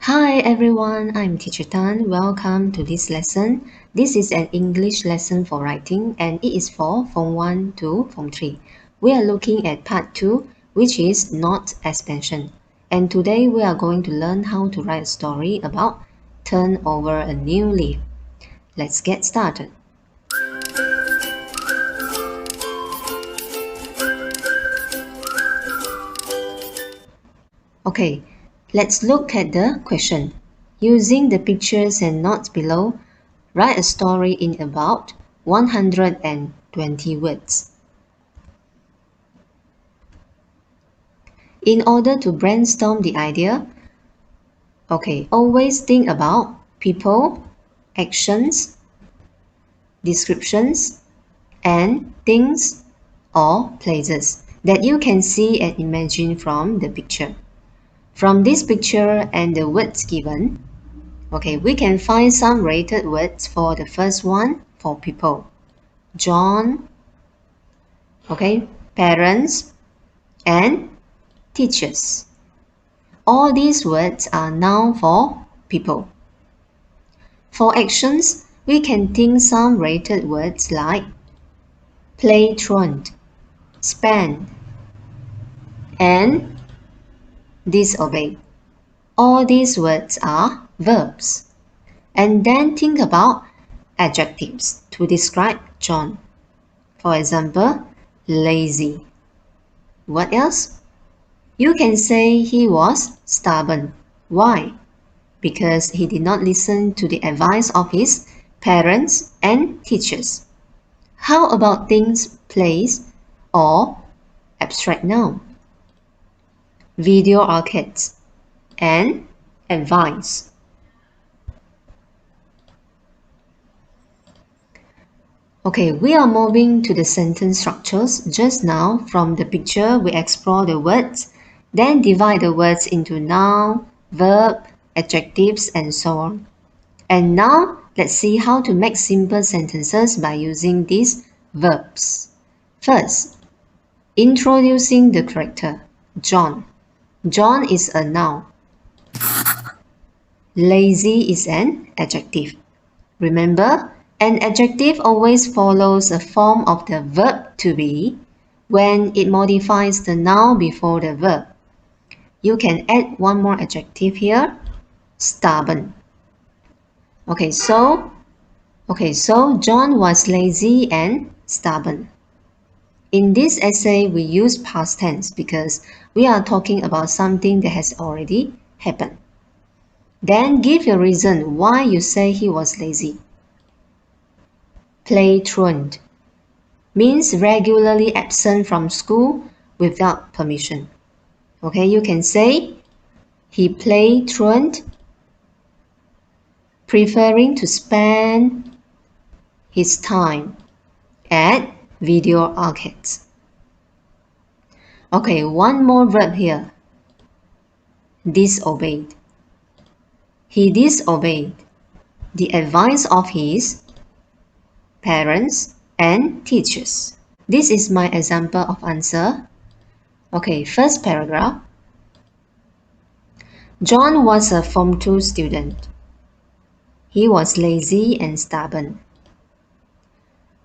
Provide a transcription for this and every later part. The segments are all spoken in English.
Hi everyone, I'm Teacher Tan. Welcome to this lesson. This is an English lesson for writing and it is for Form 1 to Form 3. We are looking at Part 2, which is not expansion. And today we are going to learn how to write a story about turn over a new leaf. Let's get started. Okay, let's look at the question. Using the pictures and notes below, write a story in about 120 words. In order to brainstorm the idea, always think about people, actions, descriptions, and things or places that you can see and imagine from the picture. From this picture and the words given, we can find some rated words for the first one for people. John, parents, and teachers. All these words are noun for people. For actions, we can think some rated words like play truant, spend, and disobey. All these words are verbs. And then think about adjectives to describe John. For example, lazy. What else? You can say he was stubborn. Why? Because he did not listen to the advice of his parents and teachers. How about things, place, or abstract noun? Video arcades and advice. We are moving to the sentence structures. Just now, from the picture, we explore the words, then divide the words into noun, verb, adjectives, and so on. And now, let's see how to make simple sentences by using these verbs. First, introducing the character, John. John is a noun. Lazy is an adjective. Remember, an adjective always follows a form of the verb to be when it modifies the noun before the verb. You can add one more adjective here, stubborn. So John was lazy and stubborn. In this essay, we use past tense because we are talking about something that has already happened. Then give your reason why you say he was lazy. Play truant means regularly absent from school without permission. You can say he played truant, preferring to spend his time at video arcades. One more verb here. Disobeyed. He disobeyed the advice of his parents and teachers. This is my example of answer. First paragraph. John was a Form 2 student. He was lazy and stubborn.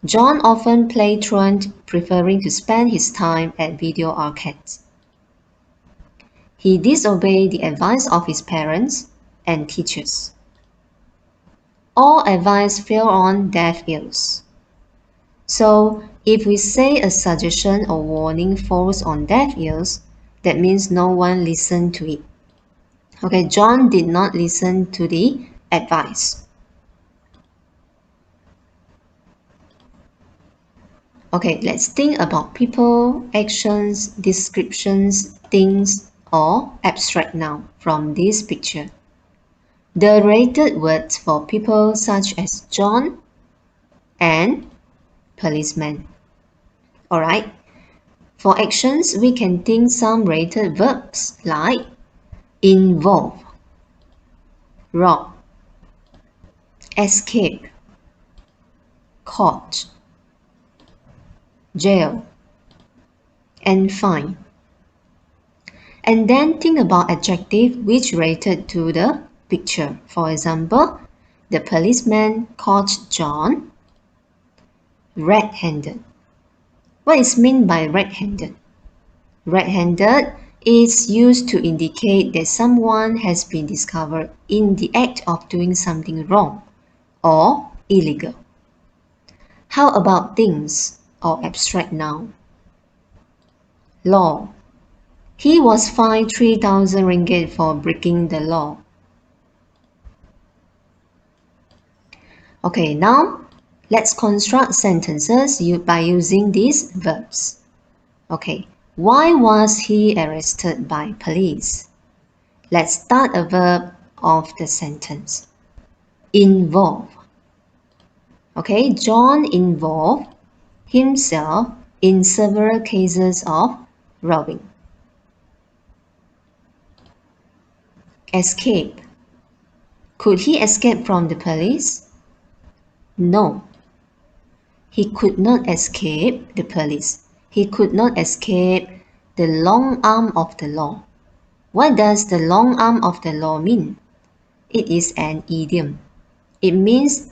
John often played truant, preferring to spend his time at video arcades. He disobeyed the advice of his parents and teachers. All advice fell on deaf ears. So, if we say a suggestion or warning falls on deaf ears, that means no one listened to it. John did not listen to the advice. Let's think about people, actions, descriptions, things, or abstract noun from this picture. The rated words for people such as John and policeman. Alright. For actions, we can think some rated verbs like involve, rob, escape, caught, jail, and fine. And then think about adjective which rated to the picture. For example, the policeman caught John red-handed. What is meant by red-handed? Red-handed is used to indicate that someone has been discovered in the act of doing something wrong or illegal. How about things or abstract noun? Law. He was fined 3,000 ringgit for breaking the law. Okay, now let's construct sentences by using these verbs. Okay, why was he arrested by police? Let's start a verb of the sentence. Involve. Okay, John involved himself in several cases of robbing. Escape. Could he escape from the police? No. He could not escape the police. He could not escape the long arm of the law. What does the long arm of the law mean? It is an idiom. It means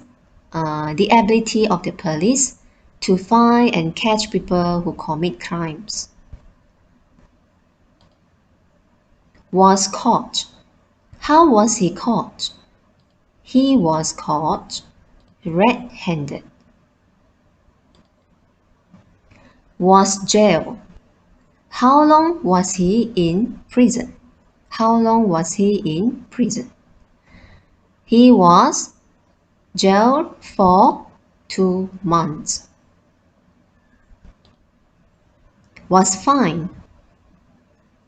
the ability of the police to find and catch people who commit crimes. Was caught. How was he caught? He was caught red-handed. Was jailed. How long was he in prison? How long was he in prison? He was jailed for 2 months. Was fined.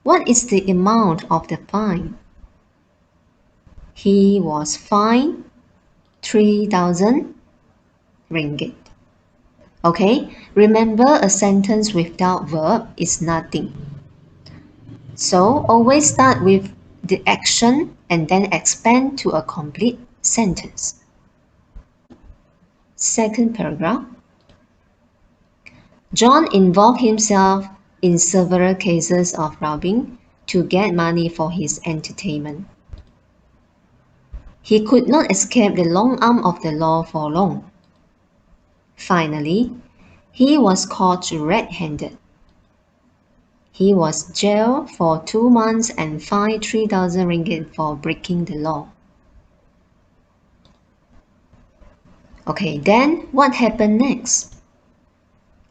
What is the amount of the fine? He was fined 3,000 ringgit. Okay, remember a sentence without verb is nothing. So always start with the action and then expand to a complete sentence. Second paragraph. John involved himself in several cases of robbing to get money for his entertainment. He could not escape the long arm of the law for long. Finally, he was caught red-handed. He was jailed for 2 months and fined 3,000 ringgit for breaking the law. Okay, then what happened next?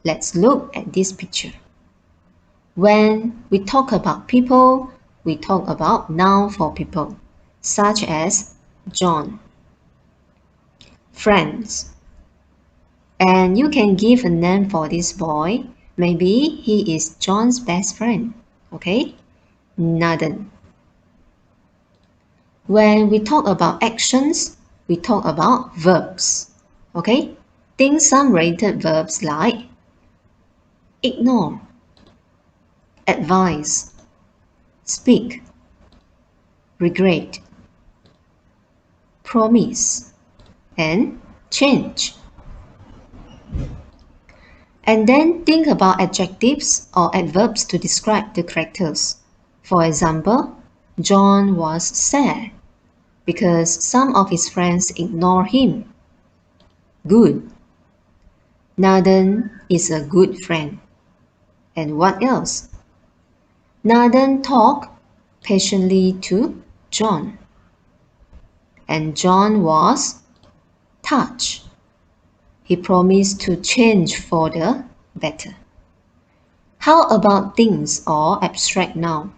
Let's look at this picture. When we talk about people, we talk about noun for people, such as John, friends. And you can give a name for this boy. Maybe he is John's best friend. Okay? Nathan. When we talk about actions, we talk about verbs. Okay? Think some related verbs like ignore, advise, speak, regret, promise, and change. And then think about adjectives or adverbs to describe the characters. For example, John was sad because some of his friends ignore him. Good. Nathan is a good friend. And what else? Nathan talked patiently to John. And John was touched. He promised to change for the better. How about things or abstract noun?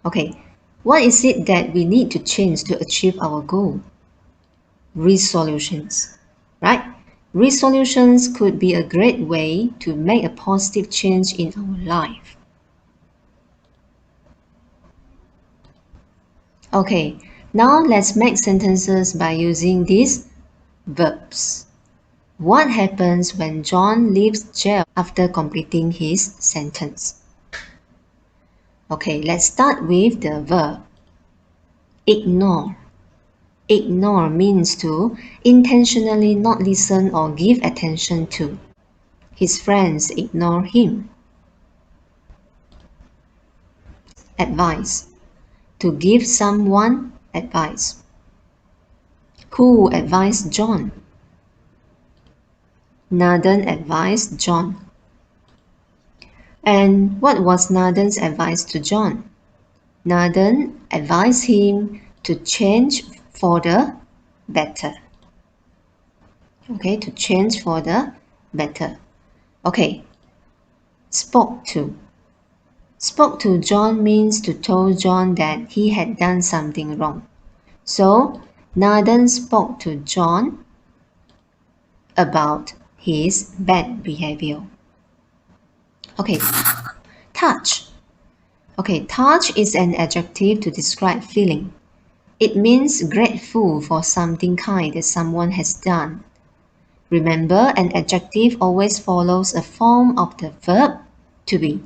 Okay, what is it that we need to change to achieve our goal? Resolutions, right? Resolutions could be a great way to make a positive change in our life. Okay, now let's make sentences by using these verbs. What happens when John leaves jail after completing his sentence? Okay, let's start with the verb. Ignore. Ignore means to intentionally not listen or give attention to. His friends ignore him. Advice. To give someone advice. Who advised John? Nathan advised John. And what was Nathan's advice to John? Nathan advised him to change for the better. Okay, to change for the better. Okay, spoke to. Spoke to John means to tell John that he had done something wrong. So, Nathan spoke to John about his bad behavior. Okay, touch. Okay, touch is an adjective to describe feeling. It means grateful for something kind that someone has done. Remember, an adjective always follows a form of the verb to be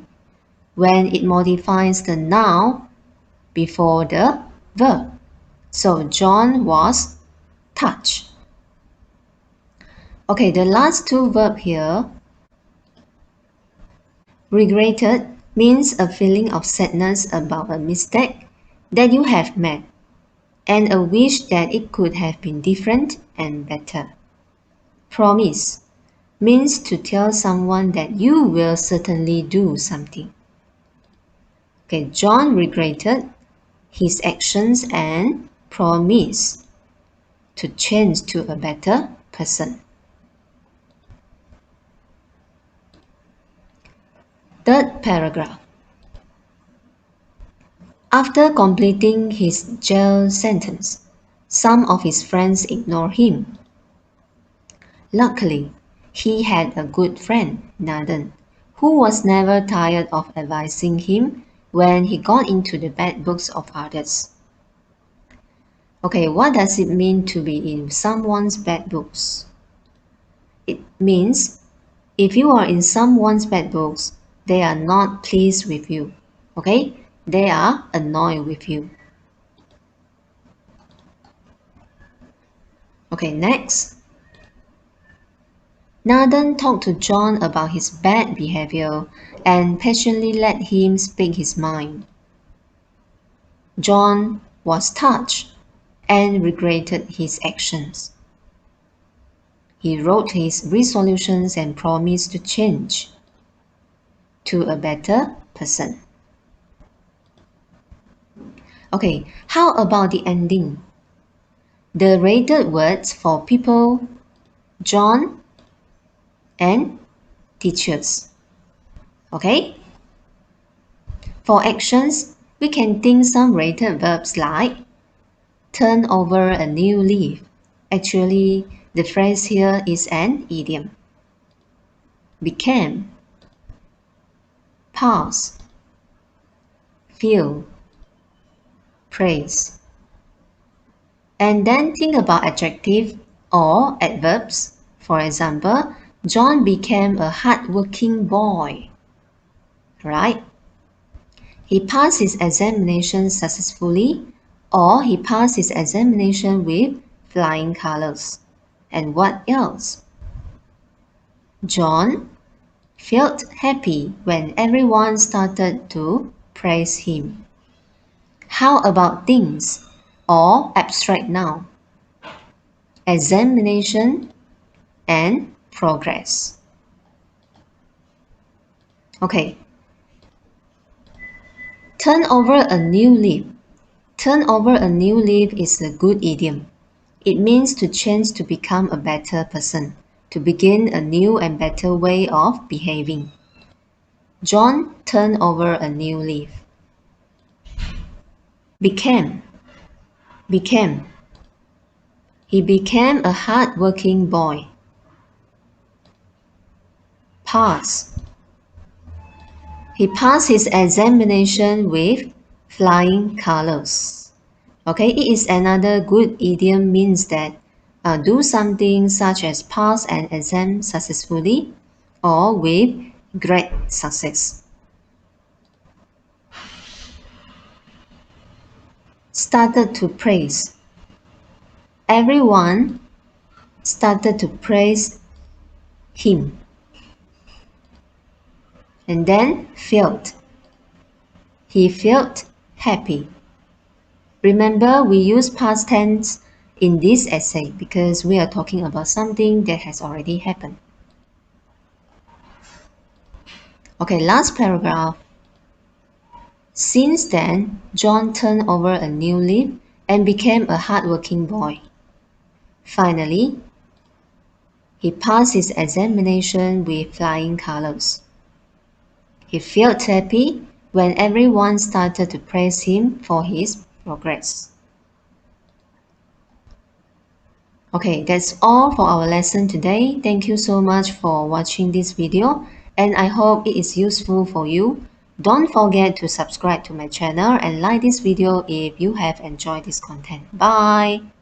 when it modifies the noun before the verb. So John was touched. Okay, the last two verbs here. Regretted means a feeling of sadness about a mistake that you have made and a wish that it could have been different and better. Promise means to tell someone that you will certainly do something. Okay, John regretted his actions and promised to change to a better person. Third paragraph. After completing his jail sentence, some of his friends ignored him. Luckily, he had a good friend, Nathan, who was never tired of advising him when he got into the bad books of others. Okay, what does it mean to be in someone's bad books? It means if you are in someone's bad books, they are not pleased with you. Okay, they are annoyed with you. Okay, next. Nathan talked to John about his bad behavior and patiently let him speak his mind. John was touched and regretted his actions. He wrote his resolutions and promised to change to a better person. Okay, how about the ending? The rated words for people, John, and teachers. Okay? For actions, we can think some rated verbs like turn over a new leaf. Actually, the phrase here is an idiom. Became, pass, feel, praise. And then think about adjective or adverbs. For example, John became a hardworking boy. Right? He passed his examination successfully, or he passed his examination with flying colors. And what else? John felt happy when everyone started to praise him. How about things or abstract noun? Examination and progress. Okay. Turn over a new leaf. Turn over a new leaf is a good idiom. It means to change to become a better person, to begin a new and better way of behaving. John turned over a new leaf. Became. Became. He became a hard-working boy. Pass. He passed his examination with flying colors. Okay, it is another good idiom means that do something such as pass an exam successfully or with great success. Started to praise. Everyone started to praise him. And then felt. He felt happy. Remember, we use past tense in this essay because we are talking about something that has already happened. Okay, last paragraph. Since then, John turned over a new leaf and became a hardworking boy. Finally, he passed his examination with flying colors. He felt happy when everyone started to praise him for his progress. Okay, that's all for our lesson today. Thank you so much for watching this video and I hope it is useful for you. Don't forget to subscribe to my channel and like this video if you have enjoyed this content. Bye!